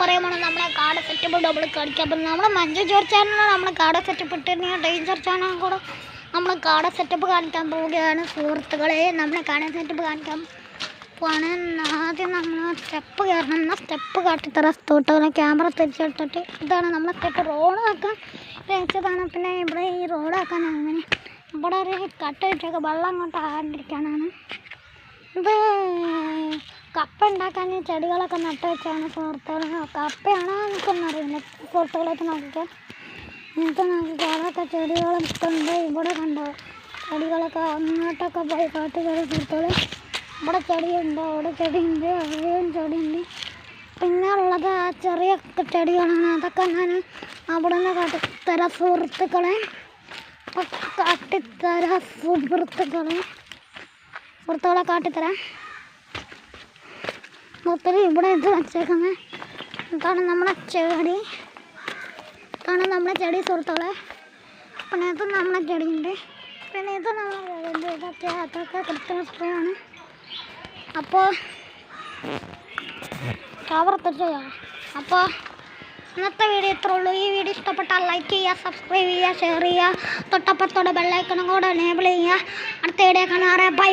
പറയുമ്പോൾ നമ്മളെ കാട് സെറ്റപ്പ് ഡബിൾ കാണിക്കാം. അപ്പം നമ്മൾ മഞ്ജു ജോർജ് ചാനലാണ് നമ്മൾ കാട് സെറ്റപ്പ് ഇട്ടിരുന്ന ഡേഞ്ചർ ചാനൽ കൂടെ നമ്മൾ കാട് സെറ്റപ്പ് കാണിക്കാൻ പോവുകയാണ് സുഹൃത്തുക്കളെ. നമ്മൾ കാട് സെറ്റപ്പ് കാണിക്കാൻ പോവാണ്. ആദ്യം നമ്മൾ സ്റ്റെപ്പ് കയറണം. എന്നാൽ സ്റ്റെപ്പ് കാട്ടിത്തരാം സുഹൃത്തുക്കളെ. ക്യാമറ തിരിച്ചിട്ടിട്ട് ഇതാണ് നമ്മളെ സ്റ്റെപ്പ്. റോഡ് ആക്കാൻ വെച്ചതാണ്. പിന്നെ ഇവിടെ ഈ റോഡാക്കാൻ അങ്ങനെ ഇവിടെ ഒരു കട്ട വെച്ചൊക്കെ വെള്ളം അങ്ങോട്ട് ആണ്ടിരിക്കാനാണ്. ഇത് കപ്പ ഉണ്ടാക്കാൻ ചെടികളൊക്കെ നട്ട് വെച്ചാണ് സുഹൃത്തുക്കളെ. കപ്പയാണോ എനിക്കൊന്നും അറിയില്ല സുഹൃത്തുക്കളായിട്ട് നോക്കിക്കാൻ. നിങ്ങൾക്ക് നോക്കിക്കുക അതൊക്കെ ചെടികളൊക്കെ ഉണ്ട്. ഇവിടെ കണ്ടോ ചെടികളൊക്കെ അങ്ങോട്ടൊക്കെ പോയി കാട്ടുകറി സുഹൃത്തുക്കളെ. ഇവിടെ ചെടിയുണ്ട്, അവിടെ ചെടിയുണ്ട്, അവിടെയും ചെടിയുണ്ട്. പിന്നെ ഉള്ളത് ആ ചെറിയ ചെടികളാണ്. അതൊക്കെ ഞാൻ അവിടെ നിന്ന് കാട്ടിത്തരാം സുഹൃത്തുക്കളെ. കാട്ടിത്തരാം സുഹൃത്തുക്കളെ കാട്ടിത്തരാം. മൊത്തം ഇവിടെ ഇത് വച്ചേക്കുന്നത് ഇതാണ് നമ്മുടെ ചെടി. ഇതാണ് നമ്മുടെ ചെടി സുഹൃത്തുക്കളെ. പിന്നെ ഇത് നമ്മളെ ചെടിയുണ്ട്. പിന്നെ ഇത് നമ്മളെ ഇതൊക്കെ അതൊക്കെ കൃത്യമാണ്. അപ്പോൾ കവർ ചെയ്യാം. അപ്പോൾ ഇന്നത്തെ വീഡിയോ ഇത്രേ ഉള്ളൂ. ഈ വീഡിയോ ഇഷ്ടപ്പെട്ടാൽ ലൈക്ക് ചെയ്യുക, സബ്സ്ക്രൈബ് ചെയ്യുക, ഷെയർ ചെയ്യുക, തൊട്ടപ്പുറത്തോടെ ബെല്ലൈക്കണും കൂടെ എനേബിൾ ചെയ്യുക. അടുത്ത വീഡിയോ കാണാം. ബൈ.